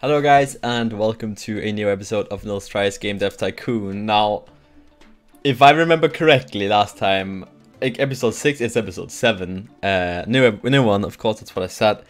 Hello guys and welcome to a new episode of Nils Tries Game Dev Tycoon. Now, if I remember correctly last time, like episode 6 is episode 7. New one, of course, that's what I said.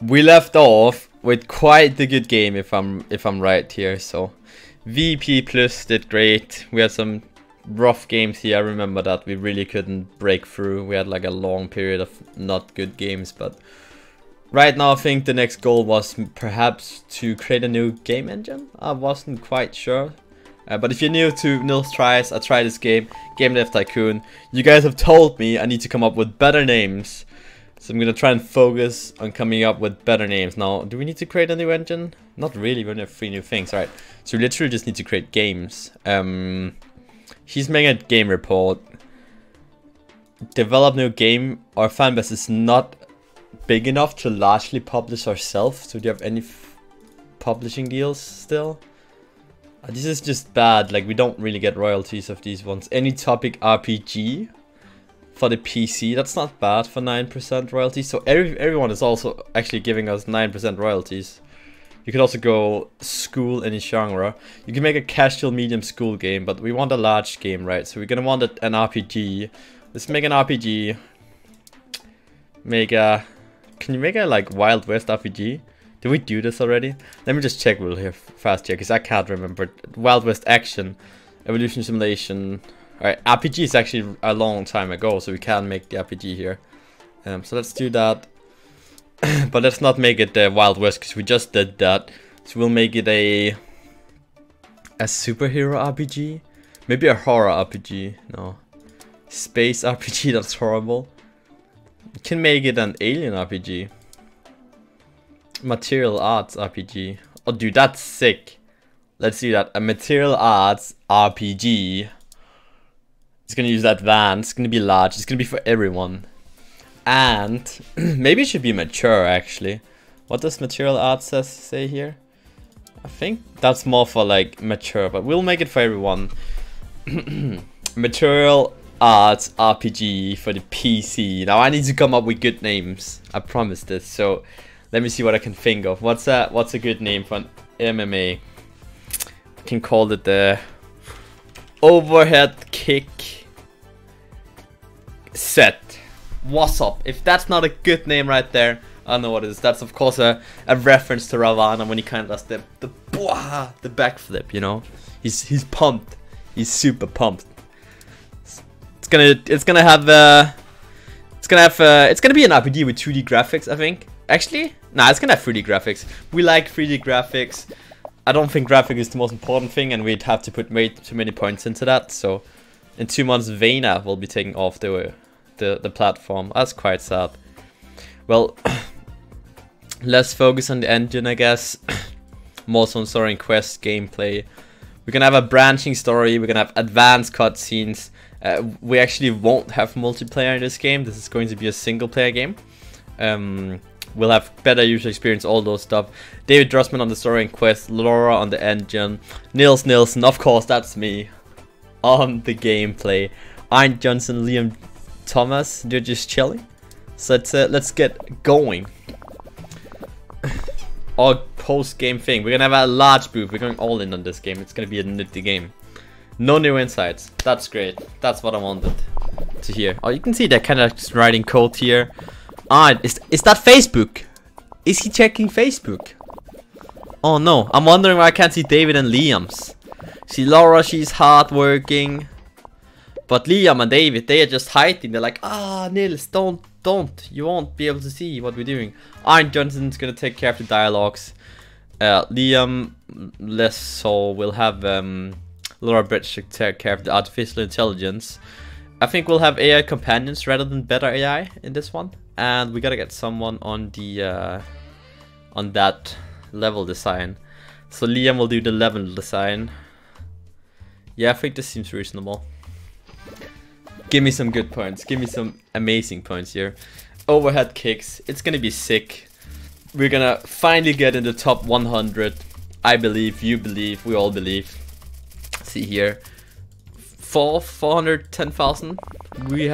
We left off with quite a good game if I'm right here. So VP Plus did great. We had some rough games here. I remember that we really couldn't break through. We had like a long period of not good games, but right now I think the next goal was perhaps to create a new game engine. I wasn't quite sure. But if you're new to Nils Tries, I tried this game, Game Dev Tycoon. You guys have told me I need to come up with better names. So I'm gonna try and focus on coming up with better names. Now, do we need to create a new engine? Not really, we only have 3 new things, right? So we literally just need to create games. He's making a game report. Develop new game. Our fanbase is not big enough to largely publish ourselves. So do you have any publishing deals still? This is just bad. Like, we don't really get royalties of these ones. Any topic RPG for the PC, that's not bad for 9% royalties. So everyone is also actually giving us 9% royalties. You could also go school any genre. You can make a casual medium school game, but we want a large game, right? So we're gonna want an RPG. Let's make an RPG. Can you make a like Wild West RPG? Did we do this already? Let me just check real here fast here, because I can't remember. Wild West Action, Evolution Simulation. Alright, RPG is actually a long time ago, so we can make the RPG here. So let's do that. But let's not make it the Wild West, because we just did that. So we'll make it a superhero RPG? Maybe a horror RPG. No. Space RPG, that's horrible. We can make it an alien RPG. Material arts RPG. Oh dude, that's sick. Let's do that. A material arts RPG. It's gonna use advanced. It's gonna be large. It's gonna be for everyone. And maybe it should be mature actually. What does material arts say here? I think that's more for like mature, but we'll make it for everyone. Material arts RPG for the PC. Now I need to come up with good names. I promise this. So let me see what I can think of. What's a good name for an MMA? I can call it the overhead kick set. What's up? If that's not a good name right there, I don't know what it is. That's of course a reference to Ravana when he kind of does the backflip, you know. He's pumped. He's super pumped. It's gonna be an RPG with 2D graphics, I think. Actually, nah, it's gonna have 3D graphics. We like 3D graphics. I don't think graphic is the most important thing, and we'd have to put way too many points into that. So in 2 months, Vena will be taking off the platform. That's quite sad. Well, let's focus on the engine, I guess. More on story and quest gameplay. We're gonna have a branching story. We're gonna have advanced cutscenes. We actually won't have multiplayer in this game. This is going to be a single player game. We'll have better user experience, all those stuff. David Drossman on the story and quest, Laura on the engine, Nils Nilsson, of course, that's me, on the gameplay. Iron Johnson, Liam Thomas, they're just chilling. So let's get going. Our post-game thing, we're gonna have a large booth. We're going all in on this game. It's gonna be a nutty game. No new insights. That's great. That's what I wanted to hear. Oh, you can see they're kind of just writing code here. Ah, is that Facebook? Is he checking Facebook? Oh no, I'm wondering why I can't see David and Liam's. See Laura, she's hardworking. But Liam and David, they are just hiding. They're like, ah, Nils, don't. You won't be able to see what we're doing. Iron Johnson's gonna take care of the dialogues. Liam, less so, will have Laura Bridge to take care of the artificial intelligence. I think we'll have AI companions rather than better AI in this one. And we gotta get someone on the on that level design. So Liam will do the level design. Yeah, I think this seems reasonable. Give me some good points. Give me some amazing points here. Overhead kicks. It's gonna be sick. We're gonna finally get in the top 100. I believe, you believe, we all believe. See here. 410,000. We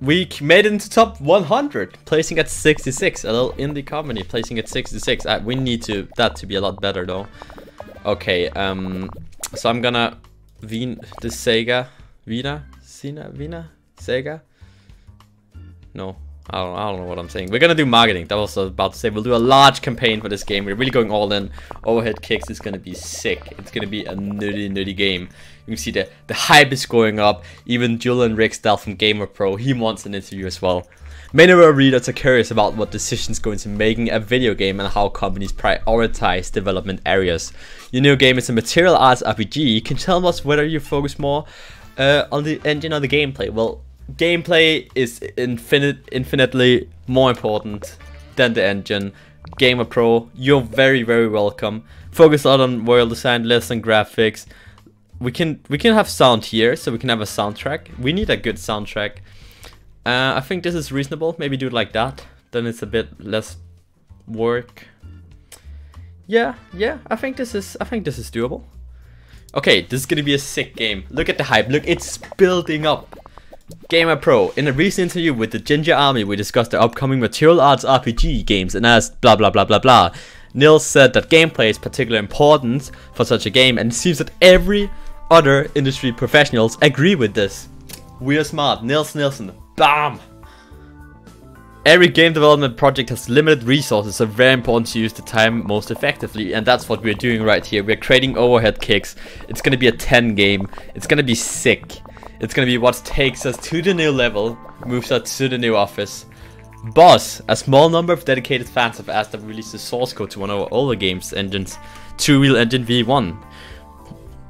We made it into top 100, placing at 66. A little indie comedy, placing at 66. We need that to be a lot better though. Okay, so I'm gonna Sega. No, I don't know what I'm saying. We're gonna do marketing. That was what I was about to say. We'll do a large campaign for this game. We're really going all in. Overhead kicks is gonna be sick. It's gonna be a nutty game. You can see the hype is going up. Even Julian Ricksdale from Gamer Pro, he wants an interview as well. Many of our readers are curious about what decisions go into making a video game and how companies prioritize development areas. Your new game is a material arts RPG. Can you tell us whether you focus more on the engine or the gameplay? Well, gameplay is infinitely more important than the engine. Gamer Pro, you're very welcome. Focus a lot on world design, less on graphics. We can have sound here, so we can have a soundtrack. We need a good soundtrack. I think this is reasonable. Maybe do it like that. Then it's a bit less work. Yeah. I think this is doable. Okay, this is gonna be a sick game. Look at the hype. Look, it's building up. Gamer Pro. In a recent interview with the Ginger Army, we discussed the upcoming Material Arts RPG games and asked blah blah blah blah blah. Nils said that gameplay is particularly important for such a game, and it seems that every other industry professionals agree with this. We are smart. Nils Nilsson. Bam! Every game development project has limited resources, so very important to use the time most effectively, and that's what we're doing right here. We're creating overhead kicks. It's gonna be a 10 game. It's gonna be sick. It's gonna be what takes us to the new level, moves us to the new office. Boss, a small number of dedicated fans have asked that we release the source code to one of our older games engines, Two Real Engine V1.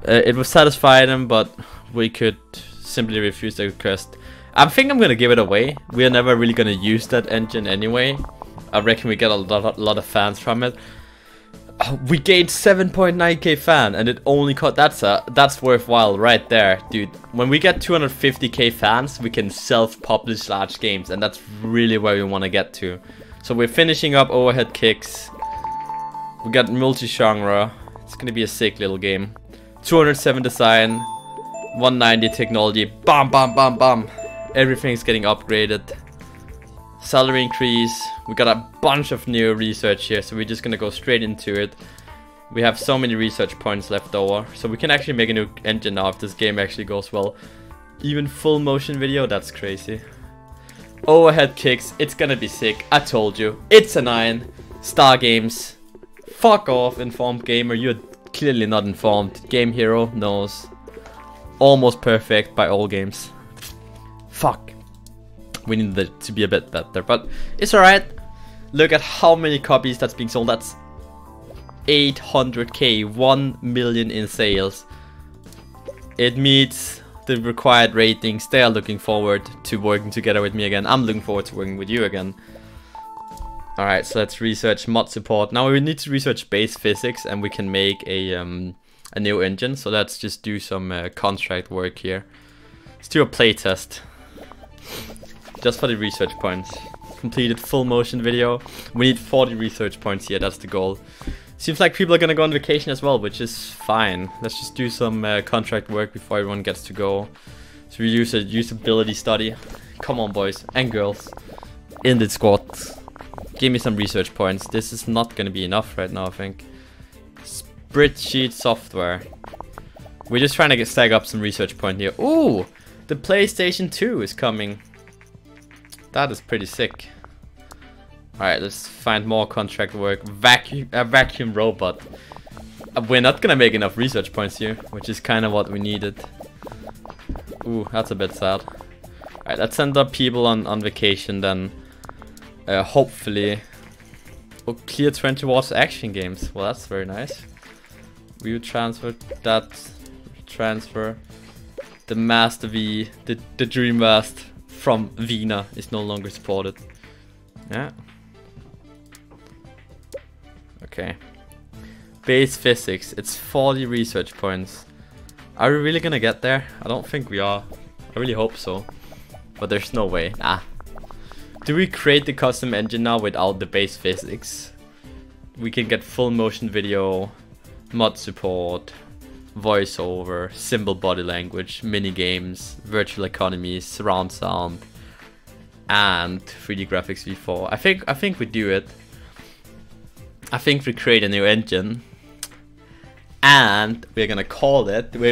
It would satisfy them, but we could simply refuse the request. I think I'm gonna give it away. We are never really gonna use that engine anyway. I reckon we get a lot of fans from it. We gained 7.9k fan, and it only cost. That's worthwhile right there, dude. When we get 250k fans, we can self-publish large games, and that's really where we want to get to. So we're finishing up overhead kicks. We got multi-genre. It's gonna be a sick little game. 207 design, 190 technology. Bam, bam, bam, bam. Everything's getting upgraded. Salary increase. We got a bunch of new research here, so we're just gonna go straight into it. We have so many research points left over, so we can actually make a new engine now if this game actually goes well. Even full motion video, that's crazy. Overhead kicks, it's gonna be sick. I told you, it's a 9. Star Games, fuck off, informed gamer. You're clearly not informed. Game Hero knows. Almost perfect by all games. Fuck. We need it to be a bit better, but it's alright. Look at how many copies that's being sold. That's 800k, 1 million in sales. It meets the required ratings. They are looking forward to working together with me again. I'm looking forward to working with you again. Alright, so let's research mod support. Now we need to research base physics, and we can make a new engine. So let's just do some contract work here. Let's do a playtest. Just for the research points. Completed full motion video. We need 40 research points here, that's the goal. Seems like people are gonna go on vacation as well, which is fine. Let's just do some contract work before everyone gets to go. So we use a usability study. Come on, boys and girls. In the squad. Give me some research points. This is not gonna be enough right now, I think. Spreadsheet software. We're just trying to stack up some research point here. Ooh! The PlayStation 2 is coming. That is pretty sick. Alright, let's find more contract work. A vacuum robot. We're not gonna make enough research points here, which is kind of what we needed. Ooh, that's a bit sad. Alright, let's send up people on vacation then. Hopefully. Oh, clear 20 watts action games. Well, that's very nice. We will transfer that. Transfer. The Master V, the Dreamcast from Vina is no longer supported. Yeah. Okay. Base physics, it's 40 research points. Are we really gonna get there? I don't think we are. I really hope so. But there's no way. Nah. Do we create the custom engine now without the base physics? We can get full motion video, mod support, voiceover, simple body language, mini games, virtual economies, surround sound, and 3D graphics v4. I think we do it. I think we create a new engine, and we're gonna call it. What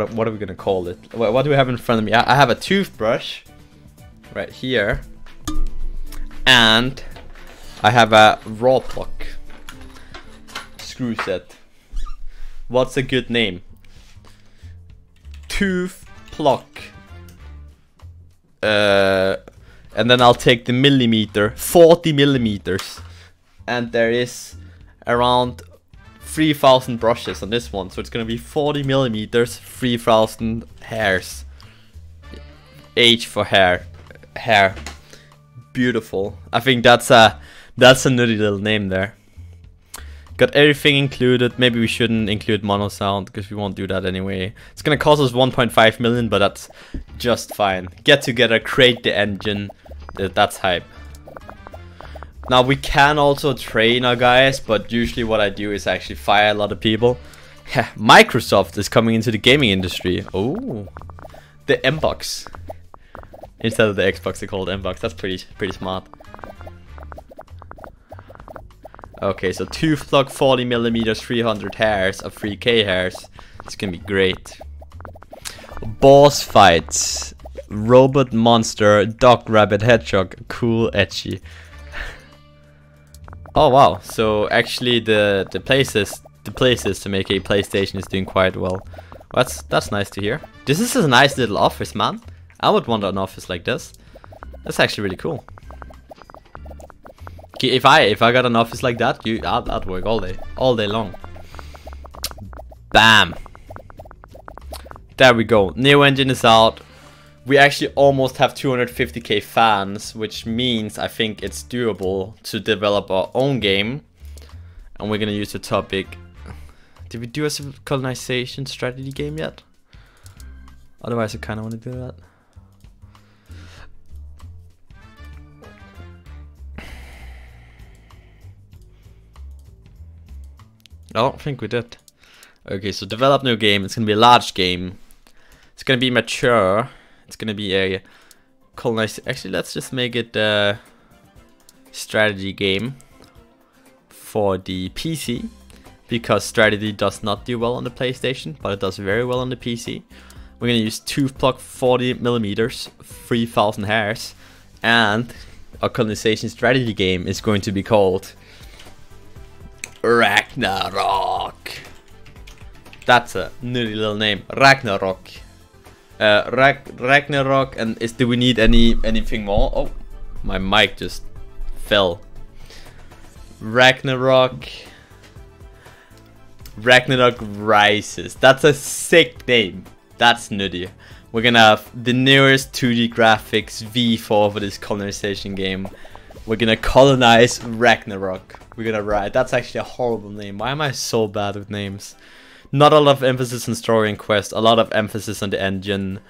are we gonna call it? What do we have in front of me? I have a toothbrush right here, and I have a raw pluck screw set. What's a good name? Tooth pluck. And then I'll take the millimeter, 40 millimeters, and there is around 3,000 brushes on this one, so it's gonna be 40 millimeters, 3,000 hairs. H for hair. Beautiful. I think that's a nutty little name there. Got everything included. Maybe we shouldn't include mono sound because we won't do that anyway. It's gonna cost us 1.5 million, but that's just fine. Get together, create the engine. That's hype. Now we can also train our guys, but usually what I do is actually fire a lot of people. Microsoft is coming into the gaming industry. Oh, the Mbox. Instead of the Xbox, they call it Mbox. That's pretty smart. Okay, so tooth pluck, 40 millimeters, 300 hairs of 3K hairs. It's gonna be great. Boss fights. Robot monster, dog, rabbit, hedgehog. Cool, edgy. Oh wow, so actually the places to make a PlayStation is doing quite well. That's nice to hear. This is a nice little office, man. I would want an office like this. That's actually really cool. If I got an office like that, I'd work all day long. Bam. There we go. New engine is out. We actually almost have 250k fans, which means I think it's doable to develop our own game. And we're gonna use the topic. Did we do a colonization strategy game yet? Otherwise, I kind of want to do that. I don't think we did. Okay, so develop new game. It's gonna be a large game. It's gonna be mature. It's gonna be a colonization. Actually, let's just make it a strategy game for the PC, because strategy does not do well on the PlayStation, but it does very well on the PC. We're gonna use tooth pluck, 40 millimeters, 3,000 hairs, and our colonization strategy game is going to be called Ragnarok. That's a nutty little name, Ragnarok. Ragnarok, and do we need anything more? Oh, my mic just fell. Ragnarok Rises. That's a sick name. That's nutty. We're gonna have the newest 2D graphics V4 for this colonization game. We're gonna colonize Ragnarok. We're gonna ride. That's actually a horrible name. Why am I so bad with names? Not a lot of emphasis on story and quest, a lot of emphasis on the engine.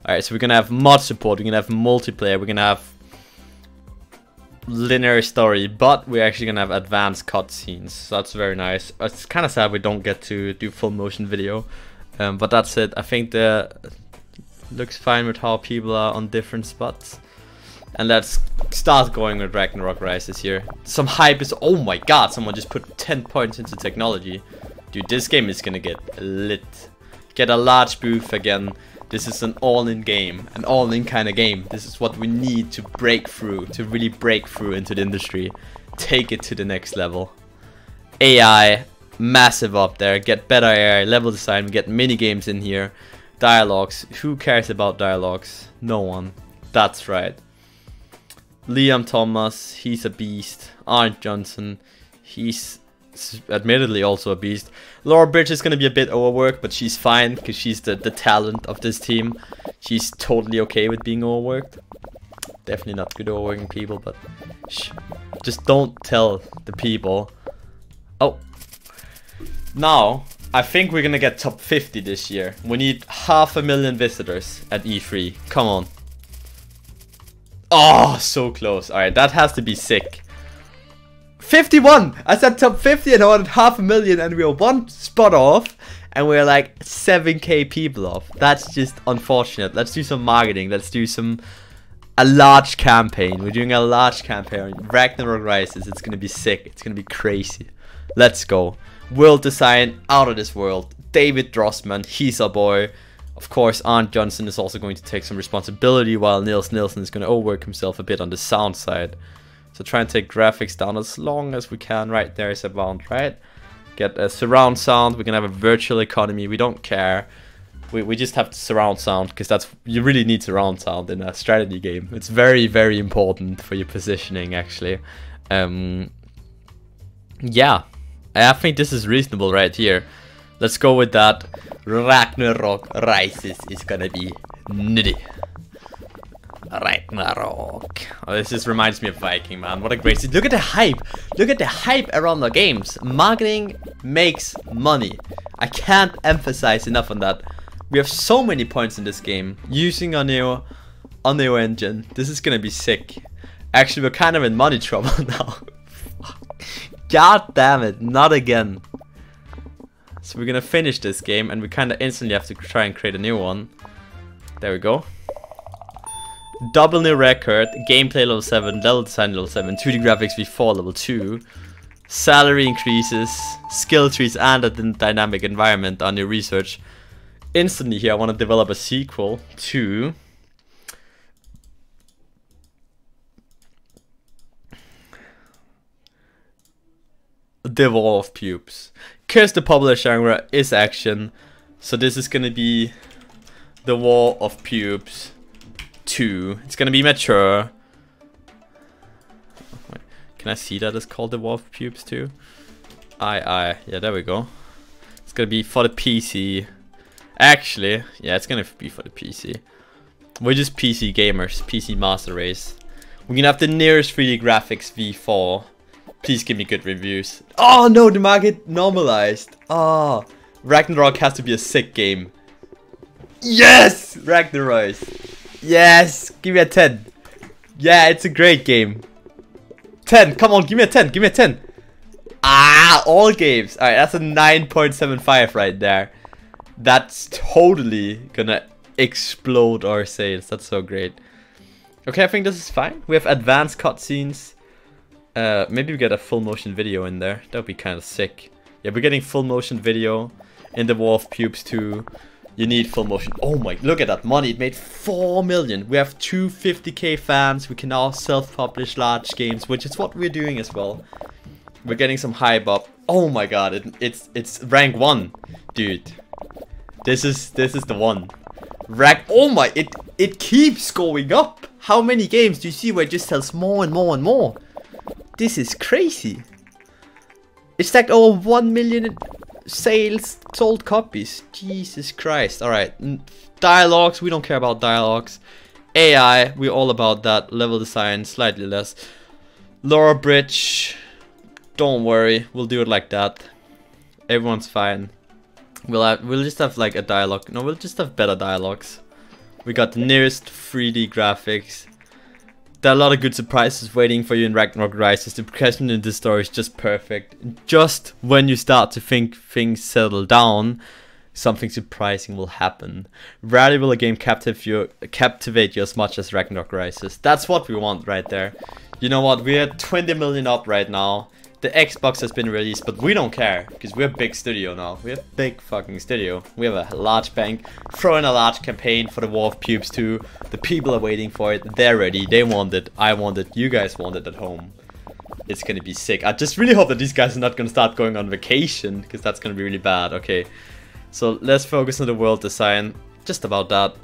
Alright, so we're gonna have mod support, we're gonna have multiplayer, we're gonna have linear story, but we're actually gonna have advanced cutscenes. So that's very nice. It's kind of sad we don't get to do full motion video, but that's it. I think the looks fine with how people are on different spots. And let's start going with Ragnarok Rises here. Some hype is, oh my god, someone just put 10 points into technology. Dude, this game is gonna get lit. Get a large booth again. This is an all-in game, an all-in kind of game. This is what we need to break through, to really break through into the industry. Take it to the next level. AI, massive up there. Get better AI, level design, we get mini games in here. Dialogues, who cares about dialogues? No one. That's right. Liam Thomas, he's a beast. Arndt Johnson, he's admittedly also a beast. Laura Bridge is gonna be a bit overworked, but she's fine because she's the talent of this team. She's totally okay with being overworked. Definitely not good overworking people, but shh, just don't tell the people. Oh, now I think we're gonna get top 50 this year. We need 500,000 visitors at E3. Come on. Oh, so close. Alright, that has to be sick. 51! I said top 50 and I wanted 500,000 and we are one spot off. and we're like 7k people off. That's just unfortunate. Let's do some marketing. Let's do a large campaign. We're doing a large campaign. Ragnarok Rises. It's gonna be sick. It's gonna be crazy. Let's go. World design out of this world. David Drossman, he's our boy. Of course, Arndt Johnson is also going to take some responsibility, while Nils Nilsson is going to overwork himself a bit on the sound side. So try and take graphics down as long as we can. Right there is about, right? Get a surround sound. We can have a virtual economy. We don't care. We just have surround sound, because you really need surround sound in a strategy game. It's very, very important for your positioning, actually. Yeah, I think this is reasonable right here. Let's go with that. Ragnarok Rises is gonna be nitty. Ragnarok. Oh, this just reminds me of Viking, man. What a great... Look at the hype. Look at the hype around the games. Marketing makes money. I can't emphasize enough on that. We have so many points in this game. Using our new engine. This is gonna be sick. Actually, we're kind of in money trouble now. God damn it. Not again. So we're gonna finish this game, and we kind of instantly have to try and create a new one. There we go. Double new record, gameplay level 7, level design level 7, 2D graphics v4 level 2. Salary increases, skill trees, and a dynamic environment on your research. Instantly here, I want to develop a sequel to... The War of Pubes. Because the popular genre is action, so this is gonna be The War of Pubes 2. It's gonna be mature. Can I see that it's called The War of Pubes 2? Yeah, there we go. It's gonna be for the PC. Actually, yeah, it's gonna be for the PC. We're just PC gamers, PC master race. We're gonna have the nearest 3D graphics v4. Please give me good reviews. Oh no, the market normalized. Oh, Ragnarok has to be a sick game. Yes, Ragnarok. Yes, give me a 10. Yeah, it's a great game. 10, come on, give me a 10, give me a 10. Ah, all games. Alright, that's a 9.75 right there. That's totally gonna explode our sales. That's so great. Okay, I think this is fine. We have advanced cutscenes. Maybe we get a full motion video in there. That would be kind of sick. Yeah, we're getting full motion video in the War of Pubes 2. You need full motion. Oh my, look at that money. It made 4 million. We have 250k fans. We can now self-publish large games, which is what we're doing as well. We're getting some hype up. Oh my god, it's rank 1. Dude. This is the one. Oh my, it keeps going up. How many games do you see where it just sells more and more and more? This is crazy. It's like over 1 million sales, sold copies. Jesus Christ. Alright. Dialogues, we don't care about dialogues. AI, we're all about that. Level design, slightly less. Lore bridge, don't worry. We'll do it like that. Everyone's fine. We'll just have like a dialogue. No, we'll just have better dialogues. We got the nearest 3D graphics. There are a lot of good surprises waiting for you in Ragnarok Rises. The progression in this story is just perfect. Just when you start to think things settle down, something surprising will happen. Rarely will a game captivate you as much as Ragnarok Rises. That's what we want right there. You know what? We're at 20 million up right now. The Xbox has been released, but we don't care, because we're a big studio now. We're a big fucking studio. We have a large bank, throw in a large campaign for the War of Pubes 2. The people are waiting for it. They're ready. They want it. I want it. You guys want it at home. It's gonna be sick. I just really hope that these guys are not gonna start going on vacation, because that's gonna be really bad. Okay, so let's focus on the world design. Just about that.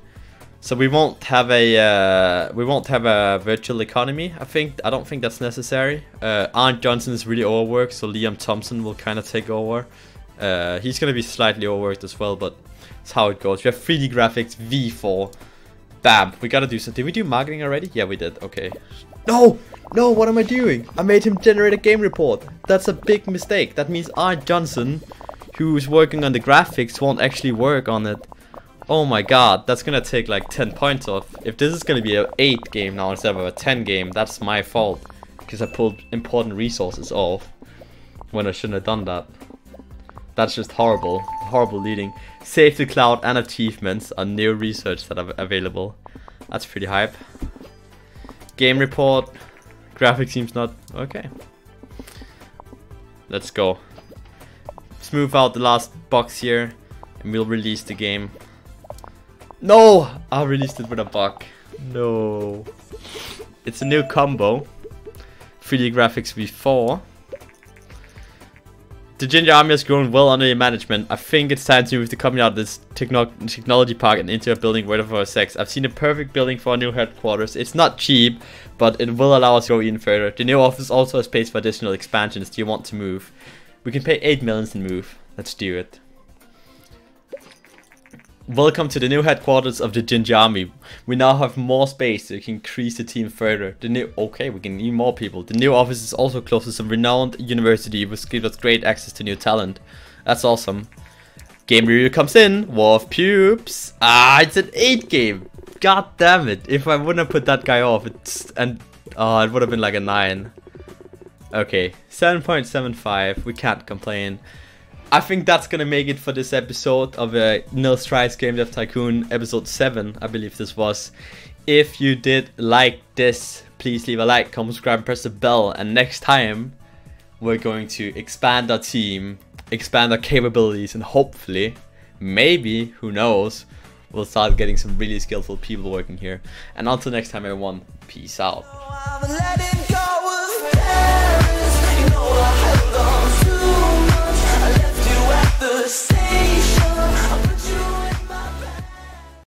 So we won't have a virtual economy. I don't think that's necessary. Arndt Johnson is really overworked, so Liam Thompson will kind of take over. He's gonna be slightly overworked as well, but it's how it goes. We have 3D graphics V4. Bam, we gotta do something. Did we do marketing already? Yeah, we did. Okay. No, no, what am I doing? I made him generate a game report. That's a big mistake. That means Arndt Johnson, who's working on the graphics, won't actually work on it. Oh my god, that's gonna take like 10 points off. If this is gonna be an 8 game now instead of a 10 game, that's my fault. Because I pulled important resources off when I shouldn't have done that. That's just horrible. horrible leading. Save the cloud and achievements on new research that are available. That's pretty hype. Game report. Graphics seems not okay. Let's go. Smooth out the last box here, and we'll release the game. No! I released it with a bug. No. It's a new combo. 3D graphics v4. The Ginger Army has grown well under your management. I think it's time to move the company out of this technology park and into a building worthy for our sex. I've seen a perfect building for our new headquarters. It's not cheap, but it will allow us to go even further. The new office also has space for additional expansions. Do you want to move? We can pay 8 million and move. Let's do it. Welcome to the new headquarters of the Ginger Army. We now have more space so we can increase the team further. Okay, we can need more people. The new office is also close to some renowned university, which gives us great access to new talent. That's awesome. Game review comes in. War of Pubes. Ah, it's an 8 game. God damn it. If I wouldn't have put that guy off, it would have been like a 9. Okay, 7.75. We can't complain. I think that's gonna make it for this episode of Nils Tries GDT Tycoon episode 7, I believe this was. If you did like this, please leave a like, comment, subscribe, and press the bell. And next time, we're going to expand our team, expand our capabilities, and hopefully, maybe, who knows, we'll start getting some really skillful people working here. And until next time, everyone, peace out. Same